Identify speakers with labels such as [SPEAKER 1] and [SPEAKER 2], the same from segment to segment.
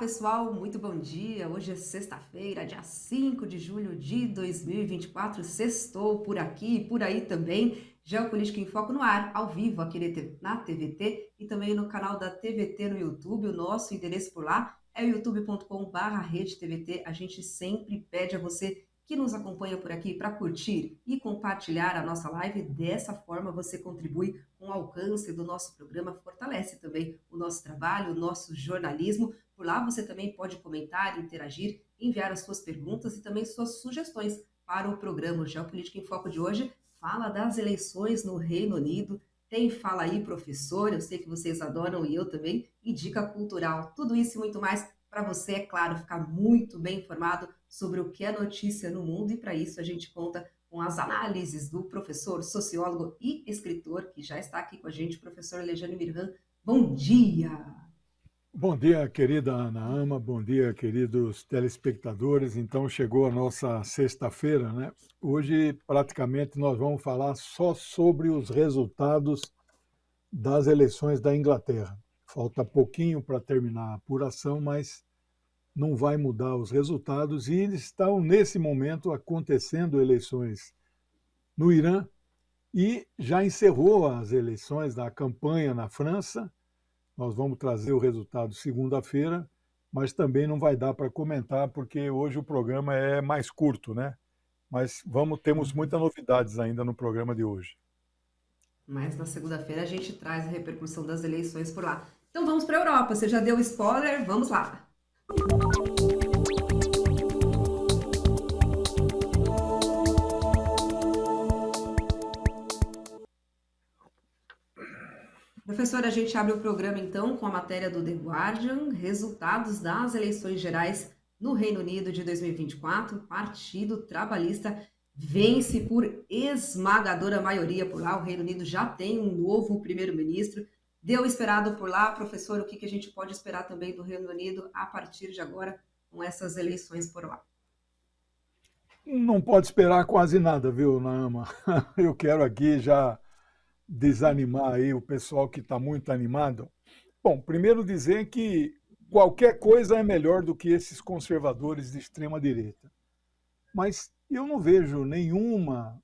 [SPEAKER 1] pessoal, muito bom dia. Hoje é sexta-feira, dia 5 de julho de 2024. Sextou por aqui e por aí também. Geopolítica em Foco no ar, ao vivo aqui na TVT e também no canal da TVT no YouTube. O nosso endereço por lá é youtube.com/redetvt. A gente sempre pede a você que nos acompanha por aqui para curtir e compartilhar a nossa live. Dessa forma, você contribui com o alcance do nosso programa, fortalece também o nosso trabalho, o nosso jornalismo. Por lá você também pode comentar, interagir, enviar as suas perguntas e também suas sugestões para o programa. O Geopolítica em Foco de hoje fala das eleições no Reino Unido. Tem Fala Aí, Professor, eu sei que vocês adoram e eu também, e Dica Cultural. Tudo isso e muito mais para você, é claro, ficar muito bem informado sobre o que é notícia no mundo, e para isso a gente conta com as análises do professor, sociólogo e escritor, que já está aqui com a gente, professor Alexandre Mirhan. Bom dia!
[SPEAKER 2] Bom dia, querida Ana Ama, bom dia, queridos telespectadores. Então, chegou a nossa sexta-feira, né? Hoje, praticamente, nós vamos falar só sobre os resultados das eleições da Inglaterra. Falta pouquinho para terminar a apuração, mas não vai mudar os resultados e estão, nesse momento, acontecendo eleições no Irã e já encerrou as eleições da campanha na França. Nós vamos trazer o resultado segunda-feira, mas também não vai dar para comentar, porque hoje o programa é mais curto, né? Mas temos muitas novidades ainda no programa de hoje.
[SPEAKER 1] Mas na segunda-feira a gente traz a repercussão das eleições por lá. Então vamos para a Europa. Você já deu spoiler? Vamos lá. Professor, a gente abre o programa então com a matéria do The Guardian, resultados das eleições gerais no Reino Unido de 2024. O Partido Trabalhista vence por esmagadora maioria por lá. O Reino Unido já tem um novo primeiro-ministro. Deu esperado por lá, professor, o que a gente pode esperar também do Reino Unido a partir de agora com essas eleições por lá?
[SPEAKER 2] Não pode esperar quase nada, viu, Naama? Eu quero aqui já desanimar aí o pessoal que está muito animado. Bom, primeiro dizer que qualquer coisa é melhor do que esses conservadores de extrema direita. Mas eu não vejo nenhuma,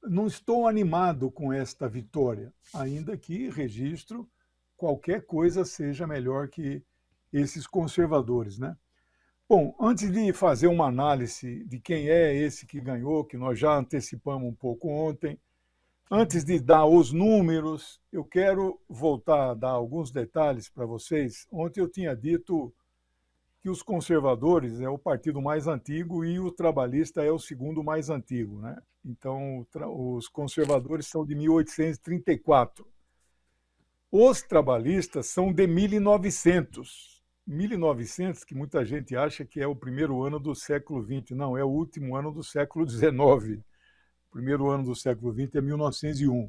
[SPEAKER 2] não estou animado com esta vitória, ainda que registro qualquer coisa seja melhor que esses conservadores, né? Bom, antes de fazer uma análise de quem é esse que ganhou, que nós já antecipamos um pouco ontem, antes de dar os números, eu quero voltar a dar alguns detalhes para vocês. Ontem eu tinha dito que os conservadores é o partido mais antigo e o trabalhista é o segundo mais antigo, né? Então, os conservadores são de 1834. Os trabalhistas são de 1900. 1900, que muita gente acha que é o primeiro ano do século XX. Não, é o último ano do século XIX. O primeiro ano do século XX é 1901.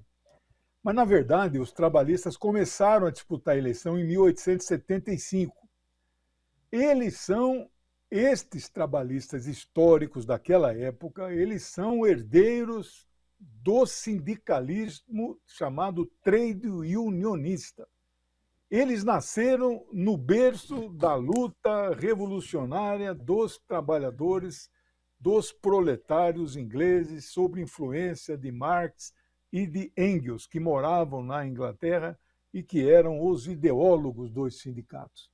[SPEAKER 2] Mas, na verdade, os trabalhistas começaram a disputar a eleição em 1875. Eles são, estes trabalhistas históricos daquela época, eles são herdeiros do sindicalismo chamado trade unionista. Eles nasceram no berço da luta revolucionária dos trabalhadores, dos proletários ingleses, sob influência de Marx e de Engels, que moravam na Inglaterra e que eram os ideólogos dos sindicatos.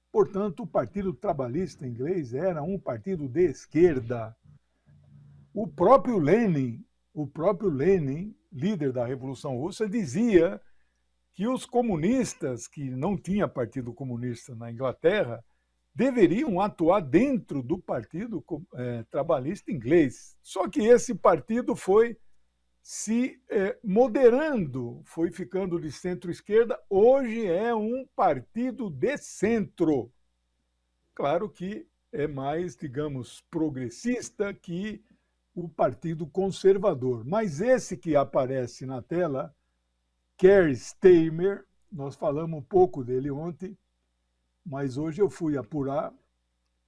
[SPEAKER 2] Portanto, o Partido Trabalhista inglês era um partido de esquerda. O próprio Lenin, líder da Revolução Russa, dizia que os comunistas, que não tinha partido comunista na Inglaterra, deveriam atuar dentro do Partido Trabalhista inglês. Só que esse partido foi se moderando, foi ficando de centro-esquerda, hoje é um partido de centro. Claro que é mais, digamos, progressista que o Partido Conservador. Mas esse que aparece na tela, Keir Starmer, nós falamos um pouco dele ontem, mas hoje eu fui apurar,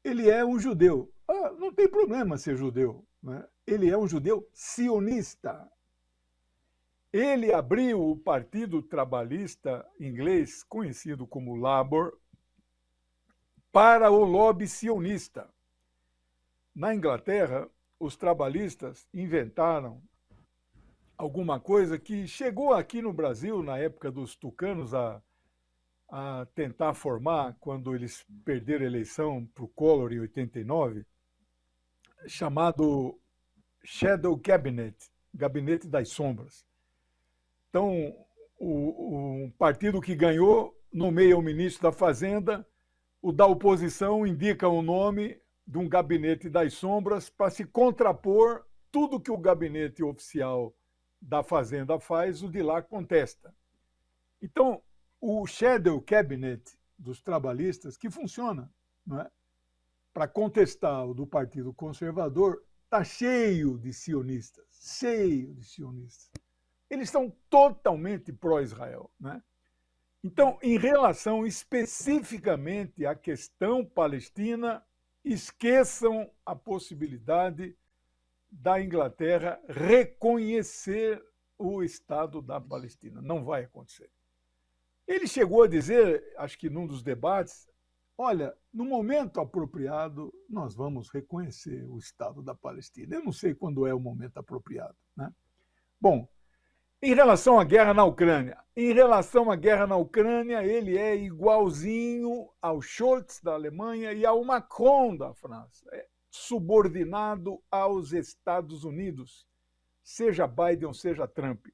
[SPEAKER 2] ele é um judeu. Não tem problema ser judeu, né? Ele é um judeu sionista. Ele abriu o Partido Trabalhista inglês, conhecido como Labour, para o lobby sionista. Na Inglaterra, os trabalhistas inventaram alguma coisa que chegou aqui no Brasil, na época dos tucanos, a tentar formar, quando eles perderam a eleição para o Collor em 89, chamado Shadow Cabinet, Gabinete das Sombras. Então, o partido que ganhou nomeia o ministro da Fazenda, o da oposição indica o nome de um gabinete das sombras para se contrapor tudo que o gabinete oficial da Fazenda faz, o de lá contesta. Então, o Shadow Cabinet dos trabalhistas, que funciona, não é? Para contestar o do Partido Conservador, está cheio de sionistas, cheio de sionistas. Eles são totalmente pró-Israel, né? Então, em relação especificamente à questão palestina, esqueçam a possibilidade da Inglaterra reconhecer o Estado da Palestina. Não vai acontecer. Ele chegou a dizer, acho que num dos debates, olha, no momento apropriado, nós vamos reconhecer o Estado da Palestina. Eu não sei quando é o momento apropriado, né? Bom, em relação à guerra na Ucrânia, ele é igualzinho ao Scholz da Alemanha e ao Macron da França. É subordinado aos Estados Unidos, seja Biden ou seja Trump.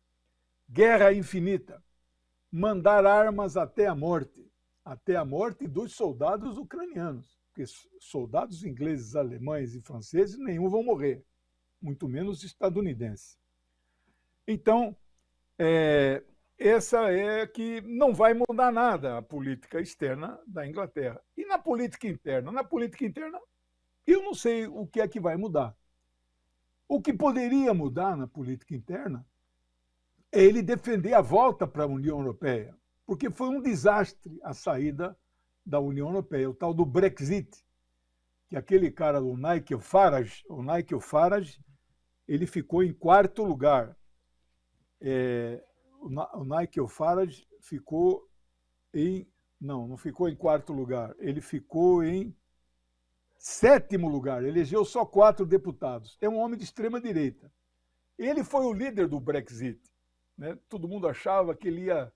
[SPEAKER 2] Guerra infinita. Mandar armas até a morte dos soldados ucranianos, porque soldados ingleses, alemães e franceses nenhum vão morrer, muito menos estadunidenses. Então, essa é que não vai mudar nada a política externa da Inglaterra. E na política interna? Na política interna, eu não sei o que é que vai mudar. O que poderia mudar na política interna é ele defender a volta para a União Europeia, porque foi um desastre a saída da União Europeia, o tal do Brexit, que aquele cara, o Nigel Farage, ele ficou em quarto lugar. O Nigel Farage ficou em... Não ficou em quarto lugar, ele ficou em sétimo lugar, elegeu só 4 deputados. É um homem de extrema-direita. Ele foi o líder do Brexit. Né? Todo mundo achava que ele ia,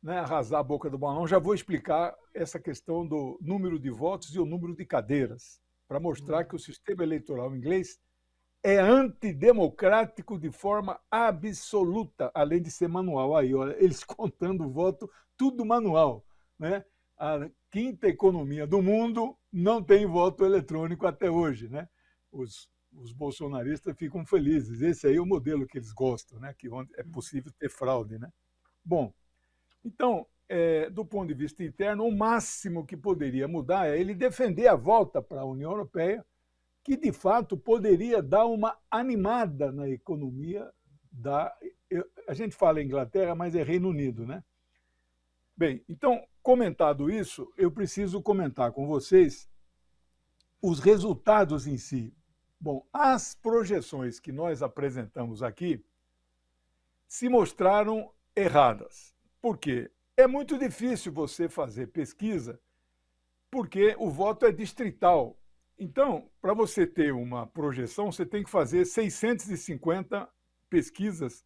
[SPEAKER 2] né, arrasar a boca do balão. Já vou explicar essa questão do número de votos e o número de cadeiras, para mostrar que o sistema eleitoral inglês é antidemocrático de forma absoluta, além de ser manual. Aí, olha, eles contando o voto, tudo manual. Né? A quinta economia do mundo não tem voto eletrônico até hoje. Né? Os bolsonaristas ficam felizes. Esse aí é o modelo que eles gostam, né? Que é possível ter fraude. Né? Bom, então, do ponto de vista interno, o máximo que poderia mudar é ele defender a volta para a União Europeia, que, de fato, poderia dar uma animada na economia a gente fala Inglaterra, mas é Reino Unido, né? Bem, então, comentado isso, eu preciso comentar com vocês os resultados em si. Bom, as projeções que nós apresentamos aqui se mostraram erradas. Por quê? É muito difícil você fazer pesquisa, porque o voto é distrital. Então, para você ter uma projeção, você tem que fazer 650 pesquisas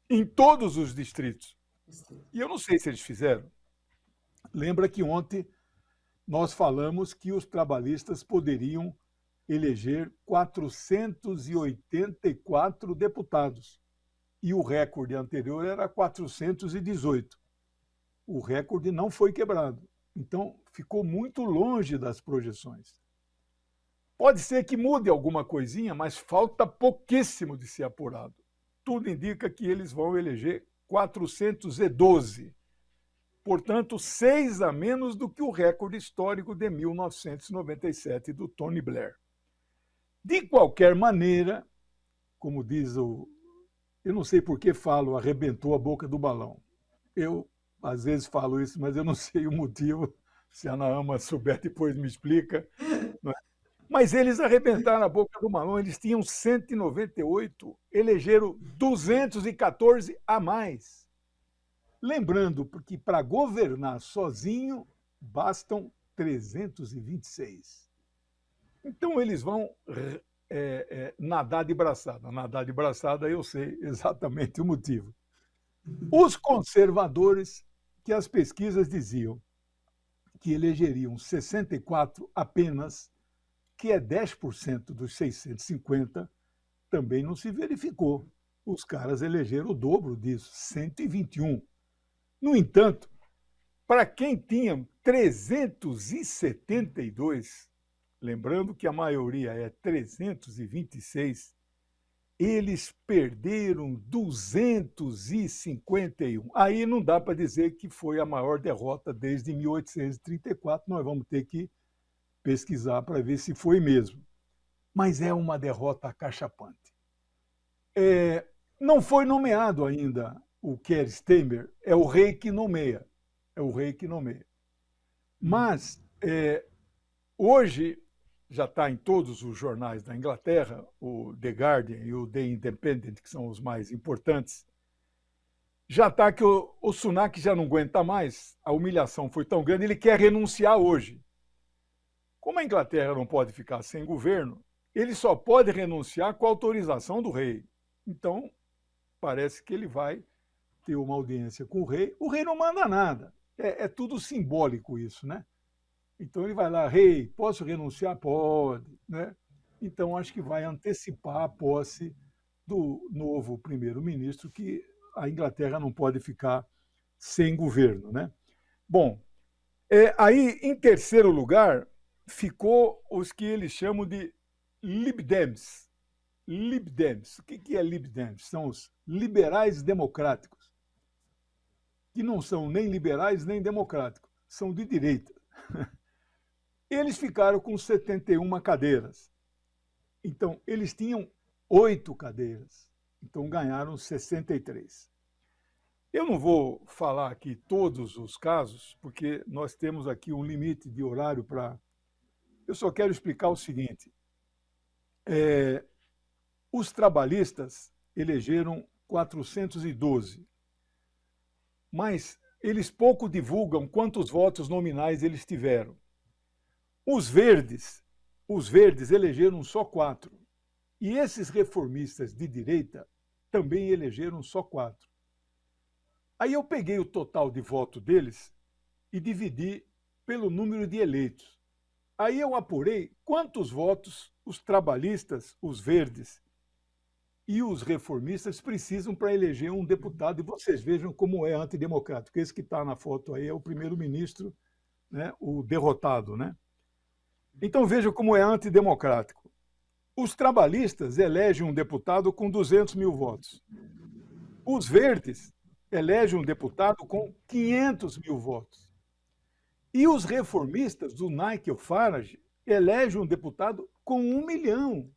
[SPEAKER 2] em todos os distritos. E eu não sei se eles fizeram. Lembra que ontem nós falamos que os trabalhistas poderiam eleger 484 deputados. E o recorde anterior era 418. O recorde não foi quebrado. Então, ficou muito longe das projeções. Pode ser que mude alguma coisinha, mas falta pouquíssimo de ser apurado. Tudo indica que eles vão eleger 412. Portanto, 6 a menos do que o recorde histórico de 1997 do Tony Blair. De qualquer maneira, como diz eu não sei por que falo, arrebentou a boca do balão. Eu, às vezes, falo isso, mas eu não sei o motivo. Se a Naama souber, depois me explica. Mas eles arrebentaram a boca do balão, eles tinham 198, elegeram 214 a mais. Lembrando que para governar sozinho, bastam 326. Então, eles vão nadar de braçada. Nadar de braçada, eu sei exatamente o motivo. Os conservadores, que as pesquisas diziam que elegeriam 64 apenas, que é 10% dos 650, também não se verificou. Os caras elegeram o dobro disso, 121. No entanto, para quem tinha 372, lembrando que a maioria é 326, eles perderam 251. Aí não dá para dizer que foi a maior derrota desde 1834, nós vamos ter que pesquisar para ver se foi mesmo. Mas é uma derrota acachapante. Não foi nomeado ainda o Keir Starmer, é o rei que nomeia. É o rei que nomeia. Mas, hoje, já está em todos os jornais da Inglaterra, o The Guardian e o The Independent, que são os mais importantes, já está que o Sunak já não aguenta mais, a humilhação foi tão grande, ele quer renunciar hoje. Como a Inglaterra não pode ficar sem governo, ele só pode renunciar com a autorização do rei. Então, parece que ele vai ter uma audiência com o rei. O rei não manda nada. É tudo simbólico isso, né? Então ele vai lá, rei, posso renunciar? Pode, né? Então acho que vai antecipar a posse do novo primeiro-ministro, que a Inglaterra não pode ficar sem governo, né? Bom, aí em terceiro lugar ficou os que eles chamam de Lib Dems. Lib Dems. O que é Lib Dems? São os liberais democráticos, que não são nem liberais nem democráticos, são de direita. Eles ficaram com 71 cadeiras. Então, eles tinham 8 cadeiras. Então, ganharam 63. Eu não vou falar aqui todos os casos, porque nós temos aqui um limite de horário para... Eu só quero explicar o seguinte. Os trabalhistas elegeram 412, mas eles pouco divulgam quantos votos nominais eles tiveram. Os verdes elegeram só 4. E esses reformistas de direita também elegeram só 4. Aí eu peguei o total de voto deles e dividi pelo número de eleitos. Aí eu apurei quantos votos os trabalhistas, os verdes e os reformistas precisam para eleger um deputado. E vocês vejam como é antidemocrático. Esse que está na foto aí é o primeiro-ministro, né, o derrotado, né? Então vejam como é antidemocrático. Os trabalhistas elegem um deputado com 200 mil votos. Os verdes elegem um deputado com 500 mil votos. E os reformistas, do Nigel Farage, elegem um deputado com 1 milhão.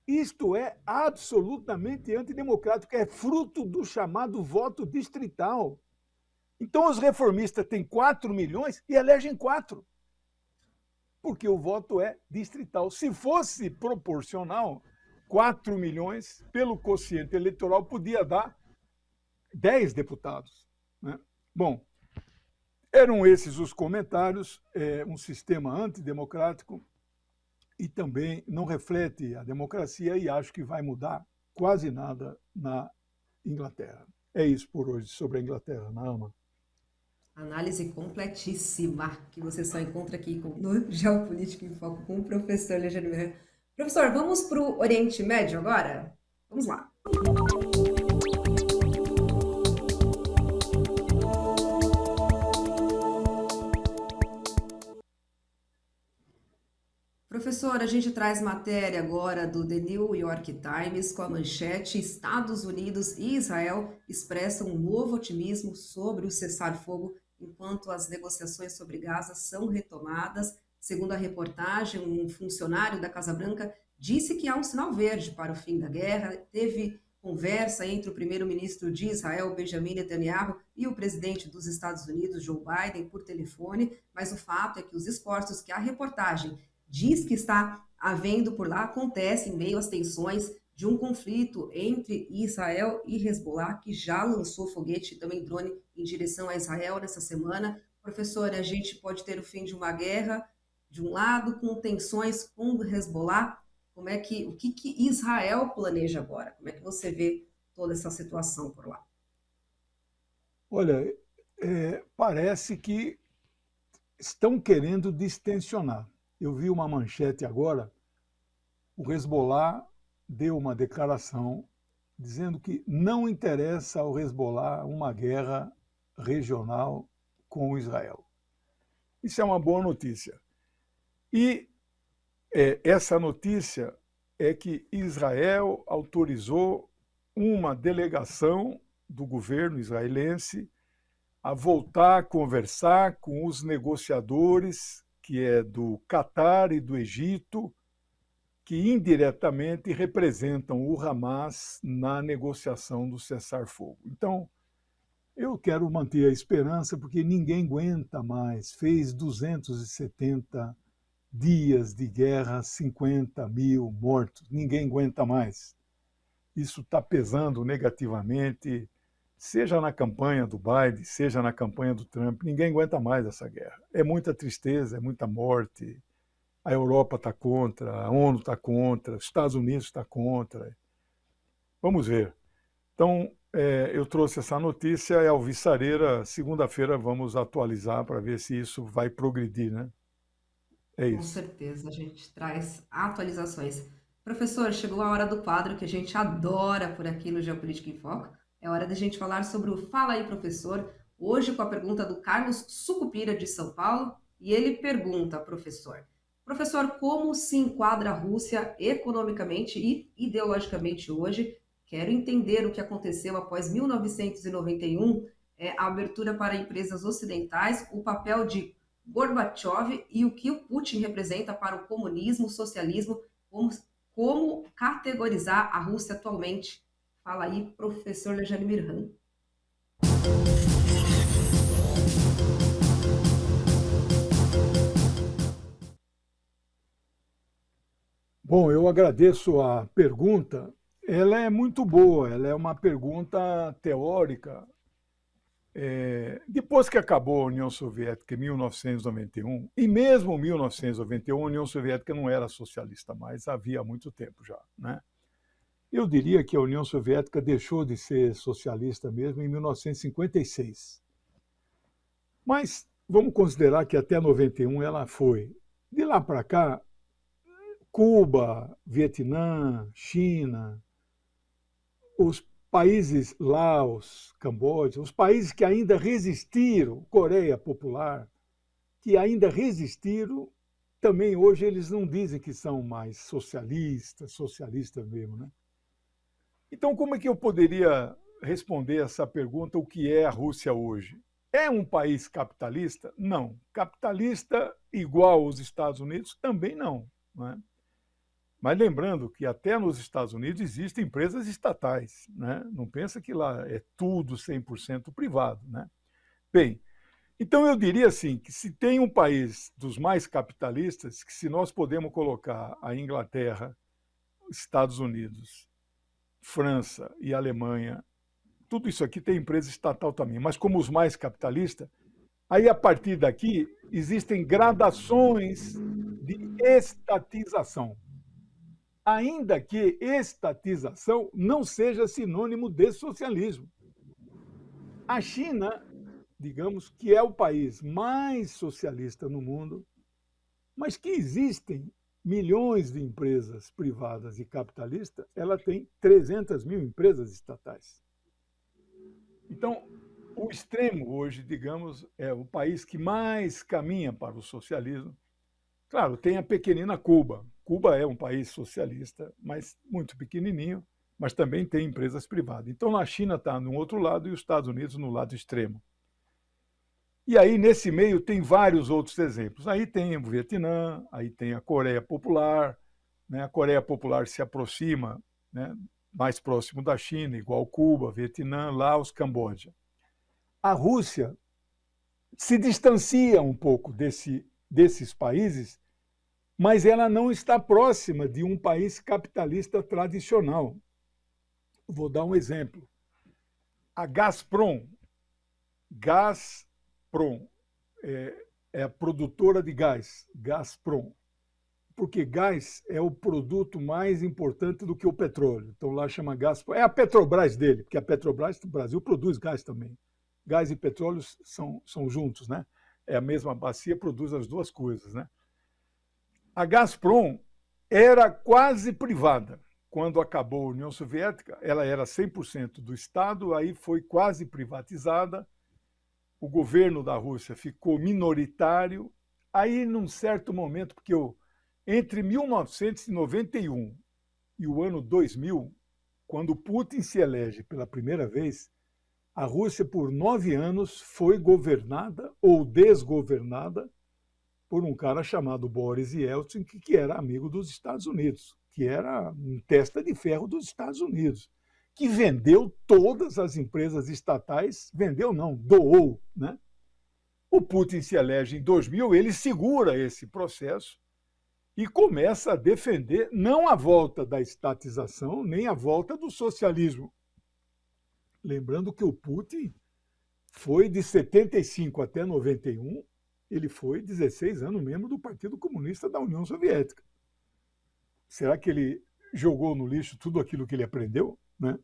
[SPEAKER 2] Isto é absolutamente antidemocrático, é fruto do chamado voto distrital. Então os reformistas têm 4 milhões e elegem 4. Porque o voto é distrital. Se fosse proporcional, 4 milhões, pelo quociente eleitoral, podia dar 10 deputados, né? Bom, eram esses os comentários, um sistema antidemocrático e também não reflete a democracia e acho que vai mudar quase nada na Inglaterra. É isso por hoje sobre a Inglaterra, Naama.
[SPEAKER 1] Análise completíssima que você só encontra aqui no Geopolítica em Foco com o professor Alexandre Ferreira. Professor, vamos para o Oriente Médio agora? Vamos lá. Professor, a gente traz matéria agora do The New York Times com a manchete: Estados Unidos e Israel expressam um novo otimismo sobre o cessar-fogo enquanto as negociações sobre Gaza são retomadas. Segundo a reportagem, um funcionário da Casa Branca disse que há um sinal verde para o fim da guerra. Teve conversa entre o primeiro-ministro de Israel, Benjamin Netanyahu, e o presidente dos Estados Unidos, Joe Biden, por telefone, mas o fato é que os esforços que a reportagem diz que está havendo por lá acontecem em meio às tensões de um conflito entre Israel e Hezbollah, que já lançou foguete e também drone em direção a Israel nessa semana. Professor, a gente pode ter o fim de uma guerra, de um lado, com tensões com o Hezbollah. O que que Israel planeja agora? Como é que você vê toda essa situação por lá?
[SPEAKER 2] Olha, parece que estão querendo distensionar. Eu vi uma manchete agora, o Hezbollah deu uma declaração dizendo que não interessa ao Hezbollah uma guerra regional com Israel. Isso é uma boa notícia. E essa notícia é que Israel autorizou uma delegação do governo israelense a voltar a conversar com os negociadores, que é do Catar e do Egito, que indiretamente representam o Hamas na negociação do cessar-fogo. Então, eu quero manter a esperança, porque ninguém aguenta mais. Fez 270 dias de guerra, 50 mil mortos. Ninguém aguenta mais. Isso está pesando negativamente, seja na campanha do Biden, seja na campanha do Trump. Ninguém aguenta mais essa guerra. É muita tristeza, é muita morte. A Europa está contra, a ONU está contra, os Estados Unidos está contra. Vamos ver. Então, eu trouxe essa notícia, é alvissareira. Segunda-feira vamos atualizar para ver se isso vai progredir, né? É
[SPEAKER 1] Com
[SPEAKER 2] isso.
[SPEAKER 1] certeza, a gente traz atualizações. Professor, chegou a hora do quadro que a gente adora por aqui no Geopolítica em Foco. É hora da gente falar sobre o Fala aí, professor. Hoje com a pergunta do Carlos Sucupira, de São Paulo. E ele pergunta, professor, como se enquadra a Rússia economicamente e ideologicamente hoje? Quero entender o que aconteceu após 1991, a abertura para empresas ocidentais, o papel de Gorbachev e o que o Putin representa para o comunismo, o socialismo, como categorizar a Rússia atualmente. Fala aí, professor Lejane Mirhan.
[SPEAKER 2] Bom, eu agradeço a pergunta. Ela é muito boa, ela é uma pergunta teórica. Depois que acabou a União Soviética em 1991, e mesmo em 1991 a União Soviética não era socialista mais, havia há muito tempo já, né? Eu diria que a União Soviética deixou de ser socialista mesmo em 1956. Mas vamos considerar que até 91 ela foi. De lá para cá, Cuba, Vietnã, China, os países Laos, Camboja, os países que ainda resistiram, Coreia Popular, que ainda resistiram, também hoje eles não dizem que são mais socialistas mesmo, né? Então, como é que eu poderia responder essa pergunta, o que é a Rússia hoje? É um país capitalista? Não. Capitalista igual aos Estados Unidos? Também não, né? Mas lembrando que até nos Estados Unidos existem empresas estatais, né? Não pensa que lá é tudo 100% privado, né? Bem, então eu diria assim, que se tem um país dos mais capitalistas, que se nós podemos colocar a Inglaterra, Estados Unidos, França e Alemanha, tudo isso aqui tem empresa estatal também, mas como os mais capitalistas, aí a partir daqui existem gradações de estatização. Ainda que estatização não seja sinônimo de socialismo. A China, digamos, que é o país mais socialista no mundo, mas que existem milhões de empresas privadas e capitalistas, ela tem 300 mil empresas estatais. Então, o extremo hoje, digamos, é o país que mais caminha para o socialismo. Claro, tem a pequenina Cuba. Cuba é um país socialista, mas muito pequenininho, mas também tem empresas privadas. Então, a China está no outro lado e os Estados Unidos no lado extremo. E aí, nesse meio, tem vários outros exemplos. Aí tem o Vietnã, aí tem a Coreia Popular, né? A Coreia Popular se aproxima, né, mais próximo da China, igual Cuba, Vietnã, Laos, Camboja. A Rússia se distancia um pouco desses países, mas ela não está próxima de um país capitalista tradicional. Vou dar um exemplo. A Gazprom é a produtora de gás, Gazprom, porque gás é o produto mais importante do que o petróleo. Então lá chama Gazprom. É a Petrobras dele, porque a Petrobras do Brasil produz gás também. Gás e petróleo são juntos, né? É a mesma bacia, produz as duas coisas, né? A Gazprom era quase privada. Quando acabou a União Soviética, ela era 100% do Estado, aí foi quase privatizada. O governo da Rússia ficou minoritário. Aí, num certo momento, porque entre 1991 e o ano 2000, quando Putin se elege pela primeira vez, a Rússia, por 9 anos, foi governada ou desgovernada por um cara chamado Boris Yeltsin, que era amigo dos Estados Unidos, que era um testa de ferro dos Estados Unidos, que vendeu todas as empresas estatais, vendeu não, doou, né? O Putin se elege em 2000, ele segura esse processo e começa a defender não a volta da estatização, nem a volta do socialismo. Lembrando que o Putin foi de 75 até 91, ele foi 16 anos membro do Partido Comunista da União Soviética. Será que ele jogou no lixo tudo aquilo que ele aprendeu, né?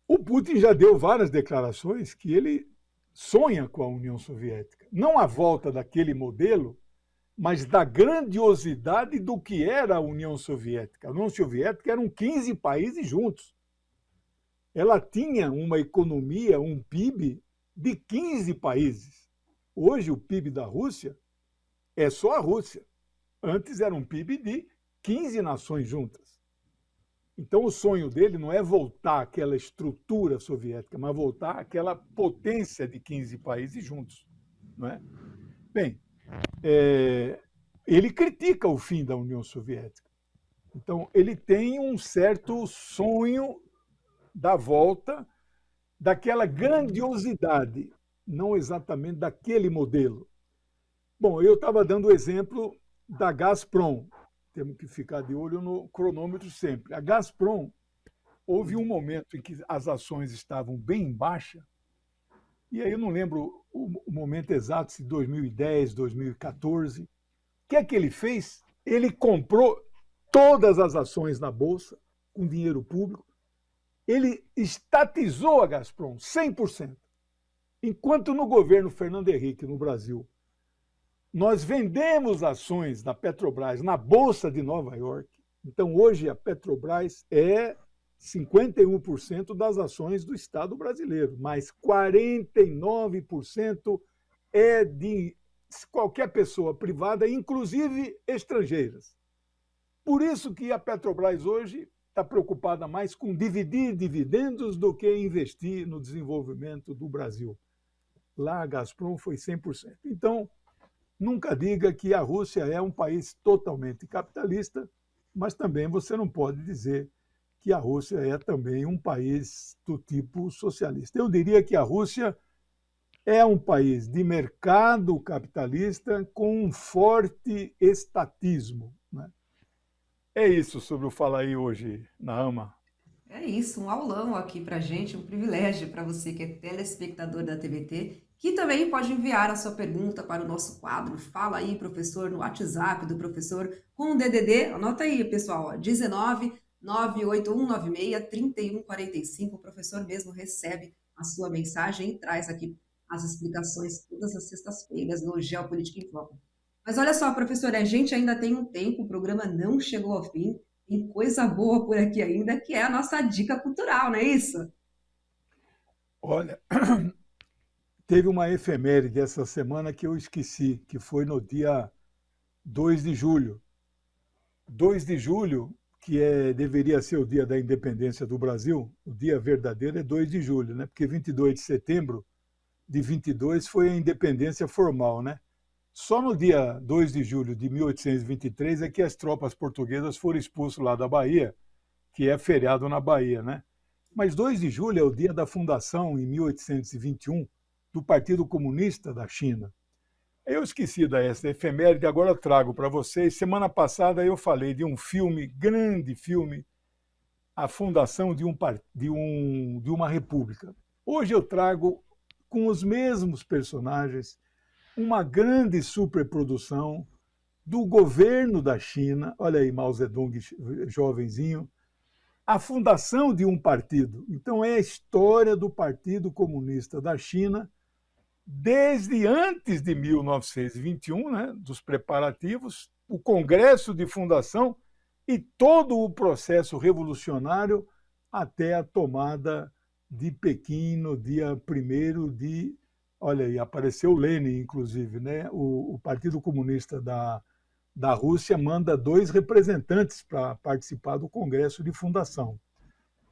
[SPEAKER 2] O Putin já deu várias declarações que ele sonha com a União Soviética. Não a volta daquele modelo, mas da grandiosidade do que era a União Soviética. A União Soviética eram 15 países juntos. Ela tinha uma economia, um PIB de 15 países. Hoje o PIB da Rússia é só a Rússia. Antes era um PIB de 15 nações juntas. Então o sonho dele não é voltar àquela estrutura soviética, mas voltar àquela potência de 15 países juntos. Não é? Bem, ele critica o fim da União Soviética. Então ele tem um certo sonho da volta daquela grandiosidade, não exatamente daquele modelo. Bom, eu estava dando o exemplo da Gazprom. Temos que ficar de olho no cronômetro sempre. A Gazprom, houve um momento em que as ações estavam bem em baixa, e aí eu não lembro o momento exato, se 2010, 2014. O que é que ele fez? Ele comprou todas as ações na Bolsa, com dinheiro público, ele estatizou a Gazprom 100%. Enquanto no governo Fernando Henrique, no Brasil, nós vendemos ações da Petrobras na Bolsa de Nova York. Então, hoje, a Petrobras é 51% das ações do Estado brasileiro, mas 49% é de qualquer pessoa privada, inclusive estrangeiras. Por isso que a Petrobras hoje está preocupada mais com dividir dividendos do que investir no desenvolvimento do Brasil. Lá a Gazprom foi 100%. Então, nunca diga que a Rússia é um país totalmente capitalista, mas também você não pode dizer que a Rússia é também um país do tipo socialista. Eu diria que a Rússia é um país de mercado capitalista com um forte estatismo, né? É isso sobre o Fala Aí hoje, Naama.
[SPEAKER 1] É isso, um aulão aqui para gente, um privilégio para você que é telespectador da TVT, que também pode enviar a sua pergunta para o nosso quadro Fala Aí, Professor, no WhatsApp do professor, com o DDD, anota aí, pessoal, 19 98196 3145, o professor mesmo recebe a sua mensagem e traz aqui as explicações todas as sextas-feiras no Geopolítica em Foco. Mas olha só, professor, a gente ainda tem um tempo, o programa não chegou ao fim, tem coisa boa por aqui ainda, que é a nossa dica cultural, não é isso?
[SPEAKER 2] Olha, teve uma efeméride essa semana que eu esqueci, que foi no dia 2 de julho. 2 de julho, que deveria ser o dia da independência do Brasil, o dia verdadeiro é 2 de julho, né? Porque 22 de setembro de 22 foi a independência formal, né? Só no dia 2 de julho de 1823 é que as tropas portuguesas foram expulsas lá da Bahia, que é feriado na Bahia, né? Mas 2 de julho é o dia da fundação, em 1821, do Partido Comunista da China. Eu esqueci dessa efeméride, agora eu trago para vocês. Semana passada eu falei de um filme, grande filme, a fundação de uma república. Hoje eu trago com os mesmos personagens, uma grande superprodução do governo da China, olha aí Mao Zedong, jovenzinho, a fundação de um partido. Então, é a história do Partido Comunista da China, desde antes de 1921, né, dos preparativos, o Congresso de Fundação e todo o processo revolucionário até a tomada de Pequim no dia 1º de... Olha aí, apareceu Lenin, inclusive, né? O Partido Comunista da Rússia manda 2 representantes para participar do Congresso de Fundação.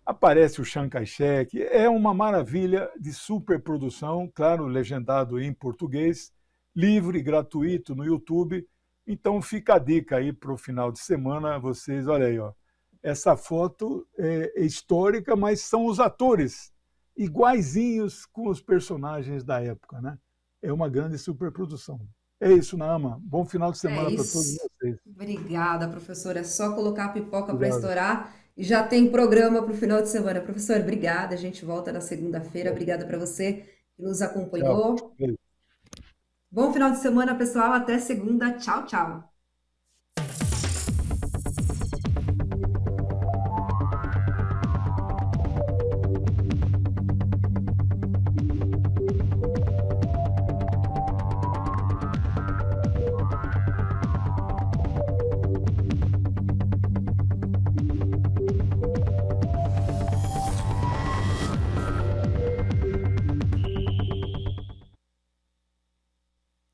[SPEAKER 2] Aparece o Chiang Kai-shek, é uma maravilha de superprodução, claro, legendado em português, livre, gratuito no YouTube. Então fica a dica aí para o final de semana, vocês, olha aí, ó, essa foto é histórica, mas são os atores iguaizinhos com os personagens da época, né? É uma grande superprodução. É isso, Naama. Bom final de
[SPEAKER 1] É
[SPEAKER 2] semana para todos
[SPEAKER 1] isso.
[SPEAKER 2] vocês.
[SPEAKER 1] Obrigada, professora. É só colocar a pipoca para
[SPEAKER 2] Obrigado.
[SPEAKER 1] estourar e já tem programa para o final de semana. Professor, obrigada. A gente volta na segunda-feira. Obrigada para você que nos
[SPEAKER 2] Tchau.
[SPEAKER 1] acompanhou. Bom final de semana, pessoal. Até segunda. Tchau, tchau.